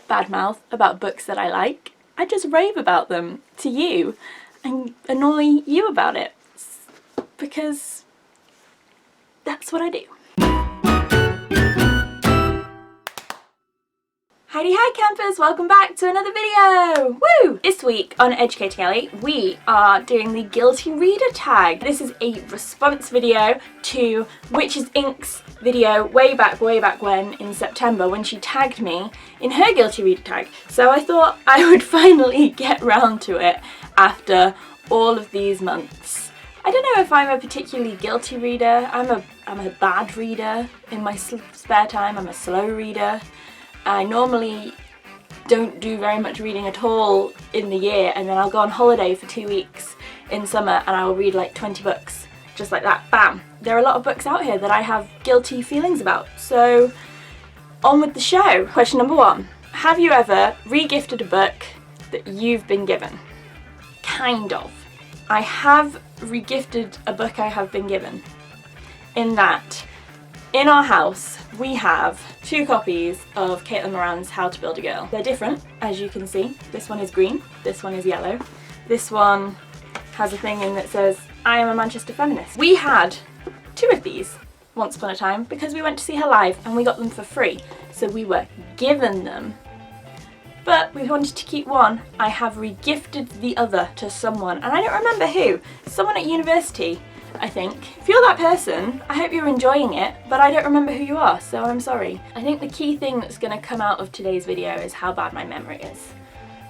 badmouth about books that I like. I just rave about them to you and annoy you about it, because that's what I do. Howdy hi campers, welcome back to another video! Woo! This week on Educating Ellie, we are doing the Guilty Reader tag. This is a response video to Witches Inc.'s video way back when in September, when she tagged me in her Guilty Reader tag. So I thought I would finally get round to it after all of these months. I don't know if I'm a particularly guilty reader. I'm a bad reader in my spare time. I'm a slow reader. I normally don't do very much reading at all in the year, and then I'll go on holiday for 2 weeks in summer and I'll read like 20 books, just like that, bam. There are a lot of books out here that I have guilty feelings about, so on with the show. Question number 1. Have you ever regifted a book that you've been given? Kind of. I have regifted a book I have been given, in that in our house we have 2 copies of Caitlin Moran's How to Build a Girl. They're different, as you can see. This one is green, this one is yellow. This one has a thing in that says, I am a Manchester feminist. We had 2 of these once upon a time because we went to see her live and we got them for free. So we were given them, but we wanted to keep one. I have regifted the other to someone, and I don't remember who. Someone at university, I think. If you're that person, I hope you're enjoying it, but I don't remember who you are, so I'm sorry. I think the key thing that's going to come out of today's video is how bad my memory is.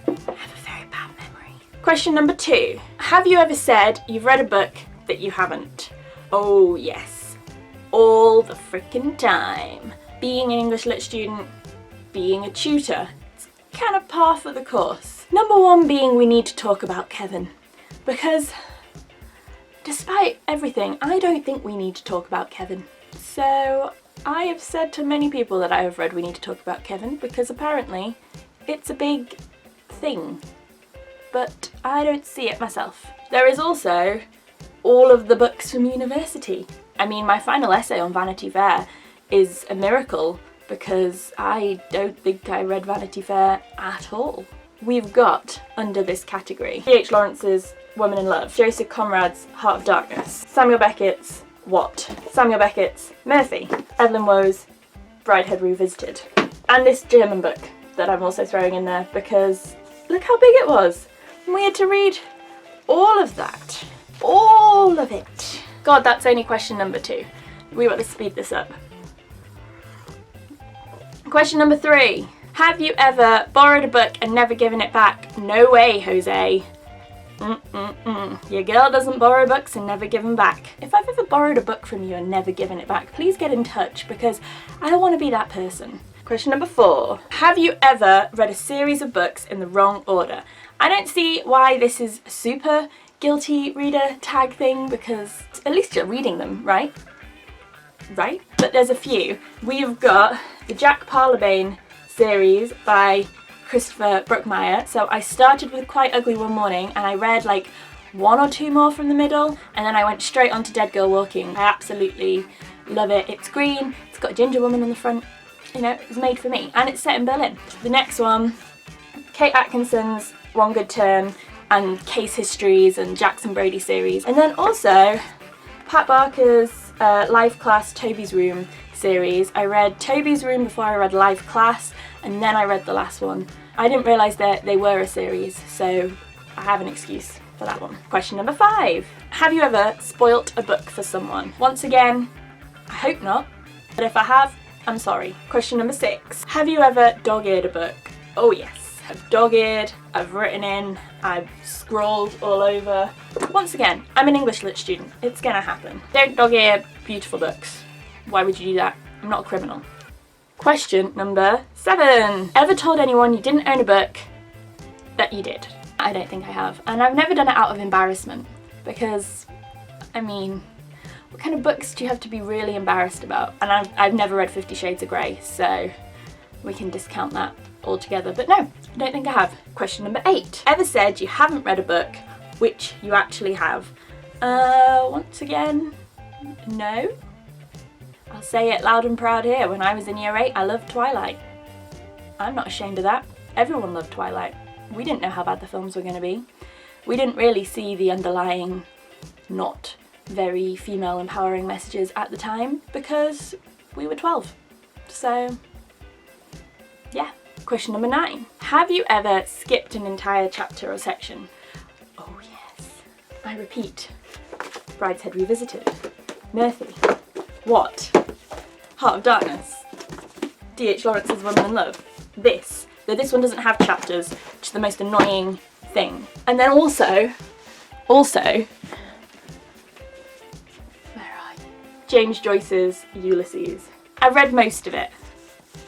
I have a very bad memory. Question number 2. Have you ever said you've read a book that you haven't? Oh yes. All the frickin' time. Being an English Lit student, being a tutor, it's kind of par for the course. Number 1 being we need to talk about Kevin, because despite everything, I don't think we need to talk about Kevin. So I have said to many people that I have read we need to talk about Kevin, because apparently it's a big thing, but I don't see it myself. There is also all of the books from university. I mean, my final essay on Vanity Fair is a miracle because I don't think I read Vanity Fair at all. We've got, under this category, C.H. Lawrence's Woman in Love, Joseph Conrad's Heart of Darkness, Samuel Beckett's What? Samuel Beckett's Murphy, Evelyn Waugh's Brideshead Revisited, and this German book that I'm also throwing in there because look how big it was. And we had to read all of that. All of it. God, that's only question number 2. We want to speed this up. Question number 3. Have you ever borrowed a book and never given it back? No way, Jose. Your girl doesn't borrow books and never give them back. If I've ever borrowed a book from you and never given it back, please get in touch because I don't want to be that person. Question number 4. Have you ever read a series of books in the wrong order? I don't see why this is a super guilty reader tag thing, because at least you're reading them, right? Right? But there's a few. We've got the Jack Parlabane series by Christopher Brookmyre. So I started with Quite Ugly one morning and I read like 1 or 2 more from the middle, and then I went straight on to Dead Girl Walking. I absolutely love it. It's green, it's got a ginger woman on the front, you know, it was made for me, and it's set in Berlin. The next one, Kate Atkinson's One Good Turn and Case Histories and Jackson Brody series, and then also Pat Barker's Life Class Toby's Room series. I read Toby's Room before I read Life Class, and then I read the last one. I didn't realise that they were a series, so I have an excuse for that one. Question number 5. Have you ever spoilt a book for someone? Once again, I hope not, but if I have, I'm sorry. Question number 6. Have you ever dog-eared a book? Oh yes. I've dog-eared, I've written in, I've scrawled all over. Once again, I'm an English Lit student. It's gonna happen. Don't dog-ear beautiful books. Why would you do that? I'm not a criminal. Question number 7. Ever told anyone you didn't own a book that you did? I don't think I have. And I've never done it out of embarrassment because, I mean, what kind of books do you have to be really embarrassed about? And I've never read 50 Shades of Grey, so we can discount that altogether. But no, I don't think I have. Question number 8. Ever said you haven't read a book which you actually have? Once again, no. I'll say it loud and proud here. When I was in year 8, I loved Twilight. I'm not ashamed of that. Everyone loved Twilight. We didn't know how bad the films were going to be. We didn't really see the underlying, not very female empowering messages at the time because we were 12. So, yeah. Question number 9. Have you ever skipped an entire chapter or section? Oh yes. I repeat. Brideshead Revisited. Murphy. What? Heart of Darkness. D.H. Lawrence's Woman in Love. This. Though this one doesn't have chapters, which is the most annoying thing. And then also, where are you? James Joyce's Ulysses. I've read most of it.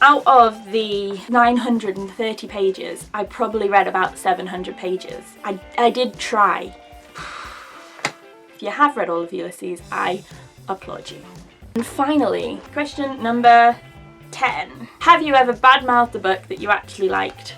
Out of the 930 pages, I probably read about 700 pages. I did try. If you have read all of Ulysses, I applaud you. And finally, question number 10. Have you ever badmouthed a book that you actually liked?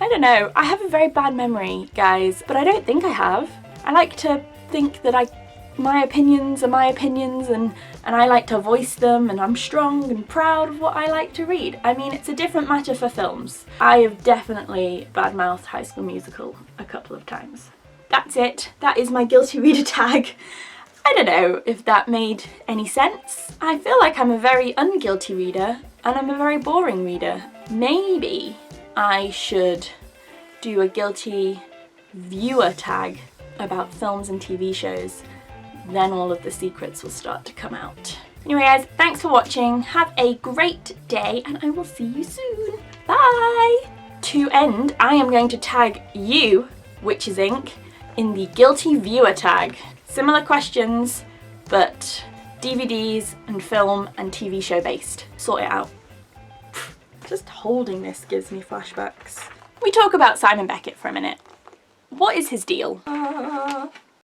I don't know, I have a very bad memory, guys, but I don't think I have. I like to think that my opinions are my opinions and I like to voice them and I'm strong and proud of what I like to read. I mean, it's a different matter for films. I have definitely badmouthed High School Musical a couple of times. That's it. That is my guilty reader tag. I don't know if that made any sense. I feel like I'm a very unguilty reader and I'm a very boring reader. Maybe I should do a guilty viewer tag about films and TV shows. Then all of the secrets will start to come out. Anyway guys, thanks for watching. Have a great day and I will see you soon. Bye! To end, I am going to tag you, Witches Inc., in the guilty viewer tag. Similar questions, but DVDs and film and TV show based. Sort it out. Just holding this gives me flashbacks. We talk about Simon Beckett for a minute. What is his deal?